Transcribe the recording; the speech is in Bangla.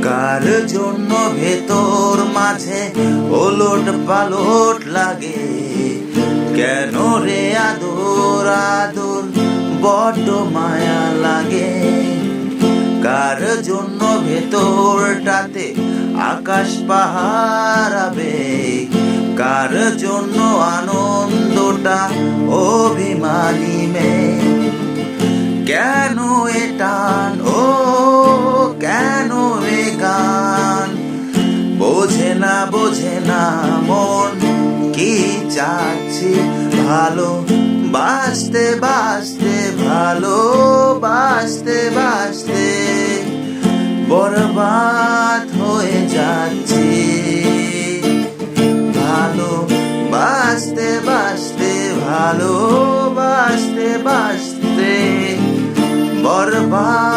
কার জন্য ভেতর মাঝে ওলট পালট লাগে, কেন রে আদর আদর বড্ড মায়া লাগে। কার জন্য ভেতরটাতে আকাশ পাহাড় আবেগ, কার জন্য আনন্দটা অভিমানী মেঘ। কেন এ টান ও কেন এ গান, বোঝে না মন কি চাচ্ছি, ভালো বাসতে বাসতে ভালো বাসতে বাসতে বরবাদ হয়ে যাচ্ছি। ভালো বাসতে বাসতে ভালো বাসতে বাসতে বরবাদ